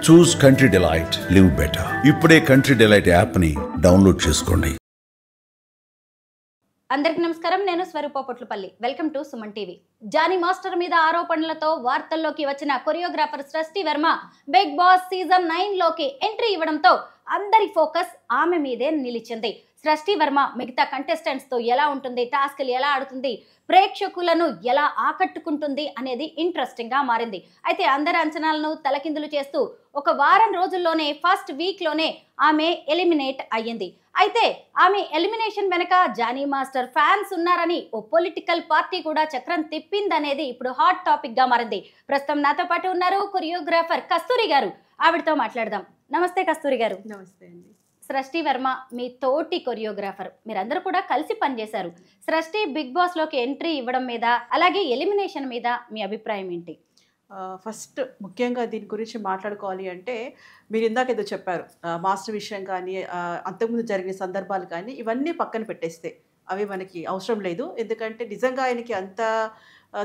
చూస్ country delight, live better. ఇప్పుడే country delight యాప్ని download చేసుకోండి. అందరికీ నమస్కారం. నేను Swaroopa Potlapalli. Welcome to Suman TV. Jani master మీద ఆరోపణలతో వార్తల్లోకి వచ్చిన కొరియోగ్రాఫర్ సృష్టి వర్మ బిగ్ బాస్ సీజన్ 9 లోకి ఎంట్రీ ఇవ్వడంతో అందరి ఫోకస్ ఆమె మీదే నిలిచింది. సృష్టి వర్మ మిగతా కంటెస్టెంట్స్ తో ఎలా ఉంటుంది, టాస్క్లు ఎలా ఆడుతుంది, ప్రేక్షకులను ఎలా ఆకట్టుకుంటుంది అనేది ఇంట్రెస్టింగ్ గా మారింది. అయితే అందరి అంచనాలను తలకిందులు చేస్తూ ఒక వారం రోజుల్లోనే ఫస్ట్ వీక్ లోనే ఆమె ఎలిమినేట్ అయ్యింది. అయితే ఆమె ఎలిమినేషన్ వెనక జానీ మాస్టర్ ఫ్యాన్స్ ఉన్నారని ఓ పొలిటికల్ పార్టీ కూడా చక్రం తిప్పిందనేది ఇప్పుడు హాట్ టాపిక్ గా మారింది. ప్రస్తుతం నాతో పాటు ఉన్నారు కొరియోగ్రాఫర్ కస్తూరి గారు. ఆవిడతో మాట్లాడదాం. నమస్తే కస్తూరి గారు. నమస్తే అండి. సృష్టి వర్మ మీ తోటి కొరియోగ్రాఫర్, మీరందరూ కూడా కలిసి పనిచేశారు. సృష్టి బిగ్ బాస్ లోకి ఎంట్రీ ఇవ్వడం మీద, అలాగే ఎలిమినేషన్ మీద మీ అభిప్రాయం ఏంటి? ఫస్ట్ ముఖ్యంగా దీని గురించి మాట్లాడుకోవాలి అంటే, మీరు ఇందాక ఏదో చెప్పారు మాస్టర్ విషయం కానీ, అంతకుముందు జరిగిన సందర్భాలు కానీ, ఇవన్నీ పక్కన పెట్టేస్తే అవి మనకి అవసరం లేదు. ఎందుకంటే నిజంగా ఆయనకి అంత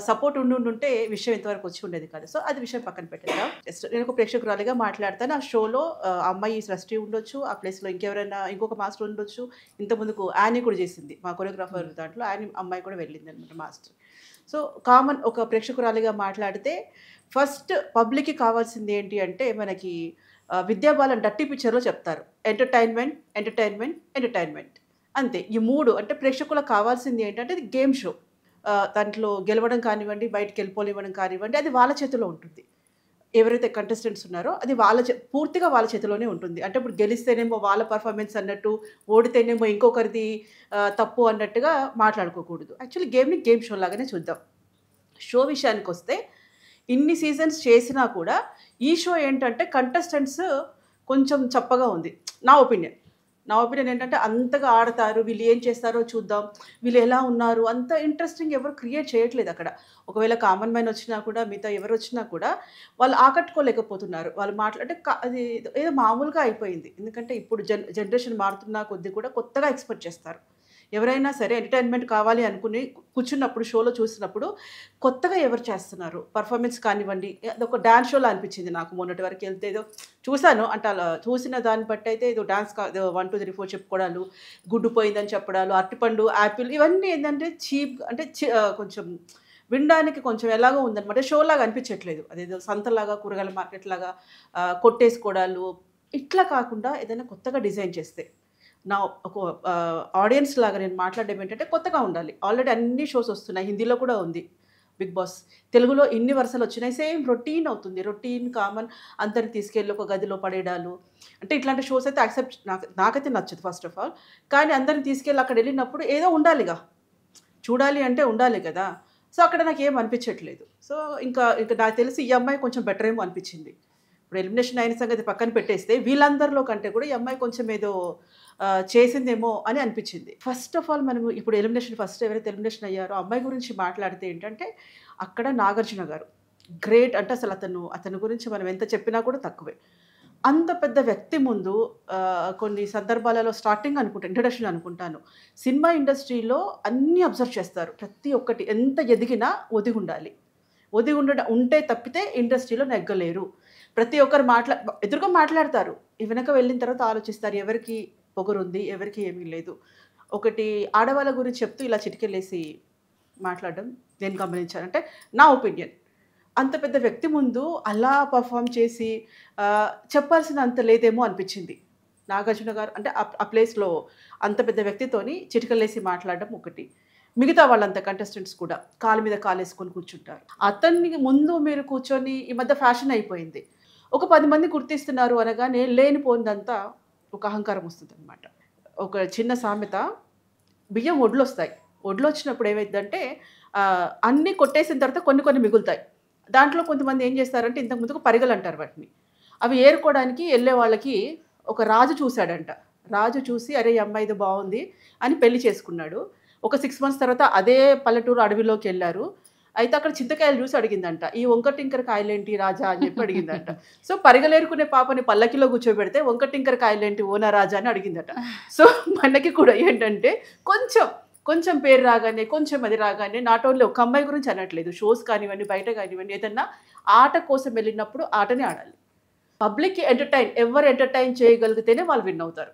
సపోర్ట్ ఉండుంటే విషయం ఇంతవరకు వచ్చి ఉండేది కాదు. సో అది విషయం పక్కన పెట్టేద్దాం. జస్ట్ నేను ఒక ప్రేక్షకురాలిగా మాట్లాడతాను. ఆ షోలో అమ్మాయి సృష్టి ఉండొచ్చు, ఆ ప్లేస్లో ఇంకెవరైనా ఇంకొక మాస్టర్ ఉండొచ్చు. ఇంతకుముందుకు యానీ కూడా చేసింది మా కొరియోగ్రాఫర్ దాంట్లో, యానీ అమ్మాయి కూడా వెళ్ళింది అనమాట మాస్టర్. సో కామన్ ఒక ప్రేక్షకురాలిగా మాట్లాడితే ఫస్ట్ పబ్లిక్కి కావాల్సింది ఏంటి అంటే, మనకి విద్యాబాలన్ డర్టీ పిక్చర్లో చెప్తారు, ఎంటర్టైన్మెంట్ ఎంటర్టైన్మెంట్ ఎంటర్టైన్మెంట్ అంతే. ఈ మూడు అంటే ప్రేక్షకులకు కావాల్సింది ఏంటంటే ఇది గేమ్ షో. దాంట్లో గెలవడం కానివ్వండి, బయటకు వెళ్ళిపోనివ్వడం కానివ్వండి, అది వాళ్ళ చేతిలో ఉంటుంది. ఎవరైతే కంటెస్టెంట్స్ ఉన్నారో అది పూర్తిగా వాళ్ళ చేతిలోనే ఉంటుంది. అంటే ఇప్పుడు గెలిస్తేనేమో వాళ్ళ పర్ఫార్మెన్స్ అన్నట్టు, ఓడితేనేమో ఇంకొకరిది తప్పు అన్నట్టుగా మాట్లాడుకోకూడదు. యాక్చువల్లీ గేమ్ని గేమ్ షో లాగానే చూద్దాం. షో విషయానికి వస్తే ఇన్ని సీజన్స్ చేసినా కూడా ఈ షో ఏంటంటే కంటెస్టెంట్స్ కొంచెం చప్పగా ఉంది. నా ఒపీనియన్ ఏంటంటే, అంతగా ఆడతారు, వీళ్ళు ఏం చేస్తారో చూద్దాం, వీళ్ళు ఎలా ఉన్నారు, అంత ఇంట్రెస్టింగ్ ఎవరు క్రియేట్ చేయట్లేదు అక్కడ. ఒకవేళ కామన్ మ్యాన్ వచ్చినా కూడా, మిగతా ఎవరు వచ్చినా కూడా వాళ్ళు ఆకట్టుకోలేకపోతున్నారు. వాళ్ళు మాట్లాడితే అది ఏదో మామూలుగా అయిపోయింది. ఎందుకంటే ఇప్పుడు జనరేషన్ మారుతున్న కొద్దీ కూడా కొత్తగా ఎక్స్పెక్ట్ చేస్తారు. ఎవరైనా సరే ఎంటర్టైన్మెంట్ కావాలి అనుకుని కూర్చున్నప్పుడు, షోలో చూసినప్పుడు కొత్తగా ఎవరు చేస్తున్నారు పర్ఫార్మెన్స్ కానివ్వండి. అదొక డ్యాన్స్ షోలో అనిపించింది నాకు. మొన్నటి వరకు వెళ్తే ఏదో చూశాను అంటే, అలా చూసిన దాన్ని బట్టి అయితే ఏదో డాన్స్ 1 2 3 4 చెప్పుకోవడాలు, గుడ్డు పోయిందని చెప్పడాలు, అరటిపండు, యాపిల్, ఇవన్నీ ఏంటంటే చీప్ అంటే కొంచెం వినడానికి కొంచెం ఎలాగో ఉందన్నమాట. షోలాగా అనిపించట్లేదు. అదేదో సంతలాగా, కూరగాయల మార్కెట్ లాగా కొట్టేసుకోవడాలు. ఇట్లా కాకుండా ఏదైనా కొత్తగా డిజైన్ చేస్తే, నా ఒక ఆడియన్స్ లాగా నేను మాట్లాడడం ఏంటంటే కొత్తగా ఉండాలి. ఆల్రెడీ అన్ని షోస్ వస్తున్నాయి, హిందీలో కూడా ఉంది బిగ్ బాస్, తెలుగులో ఇన్ని వరుసలు వచ్చినాయి. సేమ్ రొటీన్ అవుతుంది, రొటీన్ కామన్. అందరిని తీసుకెళ్ళి ఒక గదిలో పడేయడాలు, అంటే ఇట్లాంటి షోస్ అయితే యాక్సెప్ట్ నాకైతే నచ్చదు ఫస్ట్ ఆఫ్ ఆల్. కానీ అందరిని తీసుకెళ్ళి అక్కడ వెళ్ళినప్పుడు ఏదో ఉండాలిగా, చూడాలి అంటే ఉండాలి కదా. సో అక్కడ నాకు ఏం అనిపించట్లేదు. సో ఇంకా నాకు తెలిసి ఈ అమ్మాయి కొంచెం బెటర్ ఏమో అనిపించింది. ఇప్పుడు ఎలిమినేషన్ అయిన సంగతి పక్కన పెట్టేస్తే వీళ్ళందరిలో కంటే కూడా ఈ అమ్మాయి కొంచెం ఏదో చేసిందేమో అని అనిపించింది. ఫస్ట్ ఆఫ్ ఆల్ మనము ఇప్పుడు ఫస్ట్ ఎవరైతే ఎలిమినేషన్ అయ్యారో అమ్మాయి గురించి మాట్లాడితే ఏంటంటే, అక్కడ నాగార్జున గారు గ్రేట్. అంటే అసలు అతని గురించి మనం ఎంత చెప్పినా కూడా తక్కువే. అంత పెద్ద వ్యక్తి ముందు కొన్ని సందర్భాలలో స్టార్టింగ్ ఇంట్రడక్షన్ అనుకుంటాను, సినిమా ఇండస్ట్రీలో అన్నీ అబ్జర్వ్ చేస్తారు. ప్రతి ఒక్కటి ఎంత ఎదిగినా ఒదిగి ఉంటే తప్పితే ఇండస్ట్రీలో నెగ్గలేరు. ప్రతి ఒక్కరు ఎదురుగా మాట్లాడతారు, వెనక వెళ్ళిన తర్వాత ఆలోచిస్తారు ఎవరికి పొగరుంది, ఎవరికి ఏమీ లేదు. ఒకటి ఆడవాళ్ళ గురించి చెప్తూ ఇలా చిటికెళ్ళేసి మాట్లాడడం నేను గమనించానంటే, నా ఒపీనియన్. అంత పెద్ద వ్యక్తి ముందు అలా పర్ఫామ్ చేసి చెప్పాల్సినంత లేదేమో అనిపించింది నాగార్జున గారు. అంటే ఆ ప్లేస్లో అంత పెద్ద వ్యక్తితోని చిటికలేసి మాట్లాడడం ఒకటి. మిగతా వాళ్ళంతా కంటెస్టెంట్స్ కూడా కాలు మీద కాలు వేసుకొని కూర్చుంటారు. అతన్ని ముందు మీరు కూర్చొని, ఈ మధ్య ఫ్యాషన్ అయిపోయింది, ఒక 10 మంది గుర్తిస్తున్నారు అనగానే లేనిపోయిందంతా ఒక అహంకారం వస్తుంది అనమాట. ఒక చిన్న సామెత, బియ్యం ఒడ్లు వస్తాయి, ఒడ్లు వచ్చినప్పుడు ఏమైందంటే అన్నీ కొట్టేసిన తర్వాత కొన్ని మిగులుతాయి. దాంట్లో కొంతమంది ఏం చేస్తారంటే, ఇంతకుముందుకు పరిగలు అంటారు వాటిని, అవి ఏరుకోవడానికి వెళ్ళే వాళ్ళకి ఒక రాజు చూశాడంట. రాజు చూసి అరే ఈ అమ్మాయిది బాగుంది అని పెళ్లి చేసుకున్నాడు. ఒక 6 months తర్వాత అదే పల్లెటూరు అడవిలోకి వెళ్ళారు. అయితే అక్కడ చింతకాయలు చూసి అడిగిందంట, ఈ వంకటింకర కాయలేంటి రాజా అని చెప్పి అడిగిందంట. సో పరిగలేరుకునే పాపని పల్లకిలో కూర్చోబెడితే వంకటింకర కాయలేంటి ఓనా రాజా అని అడిగిందట. సో మనకి కూడా ఏంటంటే కొంచెం పేరు రాగానే, కొంచెం అది రాగానే, నాట్ ఓన్లీ ఒక అమ్మాయి గురించి అనట్లేదు, షోస్ కానివ్వండి, బయట కానివ్వండి, ఏదన్నా ఆట కోసం వెళ్ళినప్పుడు ఆటనే ఆడాలి. పబ్లిక్కి ఎవరు ఎంటర్టైన్ చేయగలిగితేనే వాళ్ళు విన్ అవుతారు.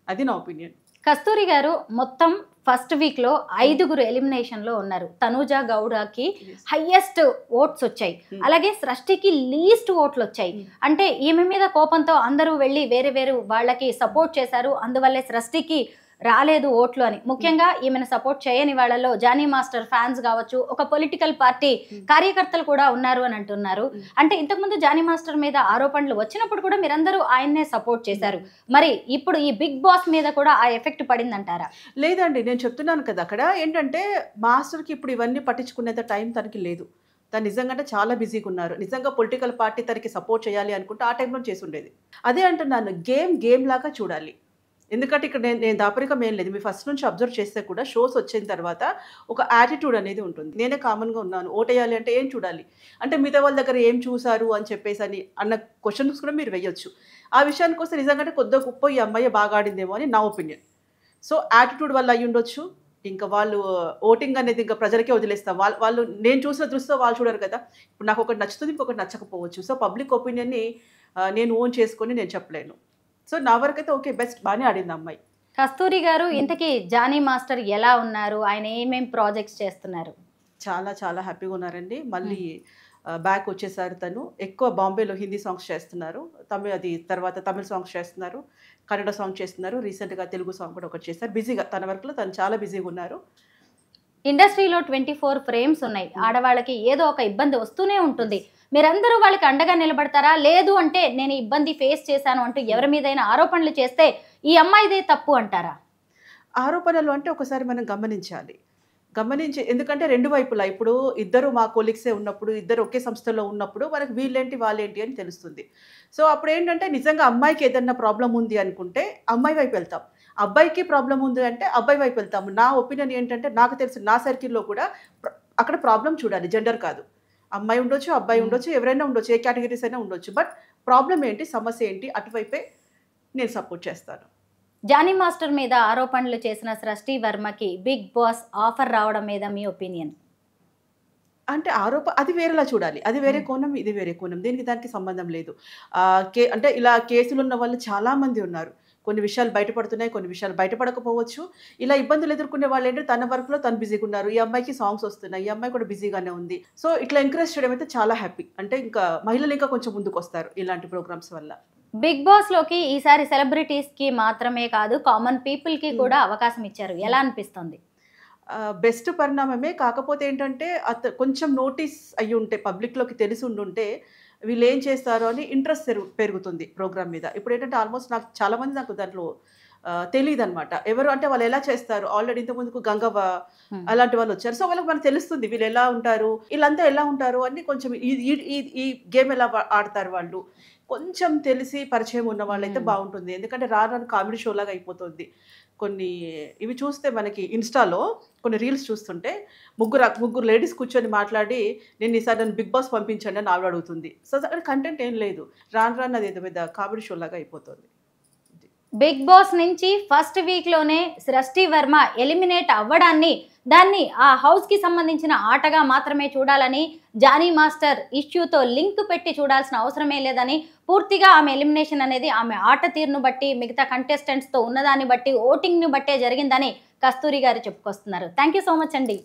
అది నా ఒపీనియన్. కస్తూరి గారు మొత్తం ఫస్ట్ వీక్ లో 5గురు ఎలిమినేషన్ లో ఉన్నారు. తనూజ గౌడకి హైయెస్ట్ ఓట్స్ వచ్చాయి, అలాగే సృష్టికి లీస్ట్ ఓట్లు వచ్చాయి. అంటే ఈమె మీద కోపంతో అందరూ వెళ్ళి వేరే వేరే వాళ్ళకి సపోర్ట్ చేశారు, అందువల్లే సృష్టికి రాలేదు ఓట్లు అని. ముఖ్యంగా ఈమెను సపోర్ట్ చేయని వాళ్ళలో జానీ మాస్టర్ ఫ్యాన్స్ కావచ్చు, ఒక పొలిటికల్ పార్టీ కార్యకర్తలు కూడా ఉన్నారు అని అంటున్నారు. అంటే ఇంతకుముందు జానీ మాస్టర్ మీద ఆరోపణలు వచ్చినప్పుడు కూడా మీరందరూ ఆయన్నే సపోర్ట్ చేశారు. మరి ఇప్పుడు ఈ బిగ్ బాస్ మీద కూడా ఆ ఎఫెక్ట్ పడిందంటారా? లేదండి, నేను చెప్తున్నాను కదా, అక్కడ ఏంటంటే మాస్టర్కి ఇప్పుడు ఇవన్నీ పట్టించుకునేంత టైం తనకి లేదు. తను నిజంగా చాలా బిజీగా ఉన్నారు. నిజంగా పొలిటికల్ పార్టీ తనకి సపోర్ట్ చేయాలి అనుకుంటే ఆ టైంలో చేసి ఉండేది. అదే అంటున్నాను, గేమ్ లాగా చూడాలి. ఎందుకంటే ఇక్కడ నేను దాపరికం ఏం లేదు. మీరు ఫస్ట్ నుంచి అబ్జర్వ్ చేస్తే కూడా షోస్ వచ్చిన తర్వాత ఒక యాటిట్యూడ్ అనేది ఉంటుంది. నేనే కామన్గా ఉన్నాను, ఓటేయాలి అంటే ఏం చూడాలి అంటే మిగతా వాళ్ళ దగ్గర ఏం చూసారు అని చెప్పేసి అన్న క్వశ్చన్స్ కూడా మీరు వేయొచ్చు. ఆ విషయానికి వస్తే నిజంగానే కొద్దిగా గొప్ప ఈ అమ్మాయి బాగా ఆడిందేమో అని నా ఒపీనియన్. సో యాటిట్యూడ్ వల్ల అయ్యి ఉండొచ్చు. ఇంకా వాళ్ళు ఓటింగ్ అనేది ఇంకా ప్రజలకే వదిలేస్తాం. వాళ్ళు నేను చూసిన దృష్టితో వాళ్ళు చూడరు కదా. ఇప్పుడు నాకు ఒకటి నచ్చుతుంది, ఇంకొకటి నచ్చకపోవచ్చు. సో పబ్లిక్ ఒపీనియన్ని నేను ఓన్ చేసుకొని నేను చెప్పలేను. సో నా వరకైతే ఓకే, బెస్ట్, బాగానే ఆడింది అమ్మాయి. కస్తూరి గారు, ఇంతకీ జానీ మాస్టర్ ఎలా ఉన్నారు? ఆయన ఏమేం ప్రాజెక్ట్స్ చేస్తున్నారు? చాలా చాలా హ్యాపీగా ఉన్నారండి. మళ్ళీ బ్యాక్ వచ్చేసారు. తను ఎక్కువ బాంబేలో హిందీ సాంగ్స్ చేస్తున్నారు, తర్వాత తమిళ సాంగ్స్ చేస్తున్నారు, కన్నడ సాంగ్ చేస్తున్నారు, రీసెంట్గా తెలుగు సాంగ్ కూడా ఒకటి చేస్తారు. బిజీగా తన వర్క్లో తను చాలా బిజీగా ఉన్నారు. ఇండస్ట్రీలో 24 ఫ్రేమ్స్ ఉన్నాయి. ఆడవాళ్ళకి ఏదో ఒక ఇబ్బంది వస్తూనే ఉంటుంది. మీరందరూ వాళ్ళకి అండగా నిలబడతారా? లేదు అంటే నేను ఇబ్బంది ఫేస్ చేశాను అంటూ ఎవరి మీదైనా ఆరోపణలు చేస్తే ఈ అమ్మాయిదే తప్పు అంటారా? ఆరోపణలు అంటే ఒకసారి మనం గమనించాలి. ఎందుకంటే రెండు వైపులా ఇప్పుడు ఇద్దరు మా కొలీగ్సే ఉన్నప్పుడు, ఇద్దరు ఒకే సంస్థలో ఉన్నప్పుడు మనకు వీళ్ళేంటి వాళ్ళేంటి అని తెలుస్తుంది. సో అప్పుడు ఏంటంటే నిజంగా అమ్మాయికి ఏదన్నా ప్రాబ్లం ఉంది అనుకుంటే అమ్మాయి వైపు వెళ్తాం, అబ్బాయికి ప్రాబ్లం ఉంది అంటే అబ్బాయి వైపు వెళ్తాము. నా ఒపీనియన్ ఏంటంటే నాకు తెలిసి నా సర్కిల్లో కూడా అక్కడ ప్రాబ్లం చూడాలి, జెండర్ కాదు. అమ్మాయి ఉండొచ్చు, అబ్బాయి ఉండొచ్చు, ఎవరైనా ఉండొచ్చు, ఏ కేటగిరీస్ అయినా ఉండొచ్చు. బట్ ప్రాబ్లం ఏంటి, సమస్య ఏంటి, అటువైపే నేను సపోర్ట్ చేస్తాను. జానీ మాస్టర్ మీద ఆరోపణలు చేసిన సృష్టి వర్మకి బిగ్ బాస్ ఆఫర్ రావడం మీద మీ ఒపీనియన్? అంటే అది వేరేలా చూడాలి. అది వేరే కోణం, ఇది వేరే కోణం. దానికి సంబంధం లేదు. అంటే ఇలా కేసులు ఉన్న వాళ్ళు చాలామంది ఉన్నారు. కొన్ని విషయాలు బయటపడుతున్నాయి, కొన్ని విషయాలు బయటపడకపోవచ్చు. ఇలా ఇబ్బందులు ఎదుర్కొనే వాళ్ళు ఏంటంటే తన వర్క్లో తను బిజీగా ఉన్నారు. ఈ అమ్మాయికి సాంగ్స్ వస్తున్నాయి, ఈ అమ్మాయి కూడా బిజీగానే ఉంది. సో ఇట్లా ఎంకరేజ్ చేయడం అయితే చాలా హ్యాపీ. అంటే ఇంకా మహిళలు ఇంకా కొంచెం ముందుకు వస్తారు ఇలాంటి ప్రోగ్రామ్స్ వల్ల. బిగ్ బాస్ లోకి ఈసారి సెలబ్రిటీస్ కి మాత్రమే కాదు, కామన్ పీపుల్ కి కూడా అవకాశం ఇచ్చారు. ఎలా అనిపిస్తుంది? బెస్ట్ పరిణామమే. కాకపోతే ఏంటంటే కొంచెం నోటీస్ అయ్యి ఉంటే, పబ్లిక్లోకి తెలిసి ఉండుంటే వీళ్ళు ఏం చేస్తారో అని ఇంట్రెస్ట్ పెరుగుతుంది ప్రోగ్రామ్ మీద. ఇప్పుడు ఏంటంటే ఆల్మోస్ట్ నాకు దాంట్లో తెలియదు అనమాట. ఎవరు అంటే వాళ్ళు ఎలా చేస్తారు, ఆల్రెడీ ఇంతకుముందుకు గంగవ్వ అలాంటి వాళ్ళు వచ్చారు. సో వాళ్ళకి మనకు తెలుస్తుంది వీళ్ళు ఎలా ఉంటారు, వీళ్ళంతా ఎలా ఉంటారు అని. కొంచెం ఈ గేమ్ ఎలా ఆడతారు వాళ్ళు కొంచెం తెలిసి పరిచయం ఉన్న వాళ్ళైతే బాగుంటుంది. ఎందుకంటే రాను కామెడీ షో లాగా అయిపోతుంది. కొన్ని ఇవి చూస్తే మనకి ఇన్స్టాలో కొన్ని రీల్స్ చూస్తుంటే ముగ్గురు లేడీస్ కూర్చొని మాట్లాడి నేను ఈసారి నన్ను బిగ్ బాస్ పంపించండి అని ఆవిడ అడుగుతుంది. సో అక్కడ కంటెంట్ ఏం లేదు, రాను అది ఏదో పెద్ద కామెడీ షో లాగా అయిపోతుంది. బిగ్ బాస్ నుంచి ఫస్ట్ వీక్ లోనే సృష్టి వర్మ ఎలిమినేట్ అవ్వడాన్ని, దాన్ని ఆ హౌస్ కి సంబంధించిన ఆటగా మాత్రమే చూడాలని, జానీ మాస్టర్ ఇష్యూతో లింక్ పెట్టి చూడాల్సిన అవసరమే లేదని, పూర్తిగా ఆమె ఎలిమినేషన్ అనేది ఆమె ఆట తీరును బట్టి, మిగతా కంటెస్టెంట్స్తో ఉన్నదాన్ని బట్టి, ఓటింగ్ని బట్టే జరిగిందని కస్తూరి గారు చెప్పుకొస్తున్నారు. థ్యాంక్ యూ సో మచ్ అండి.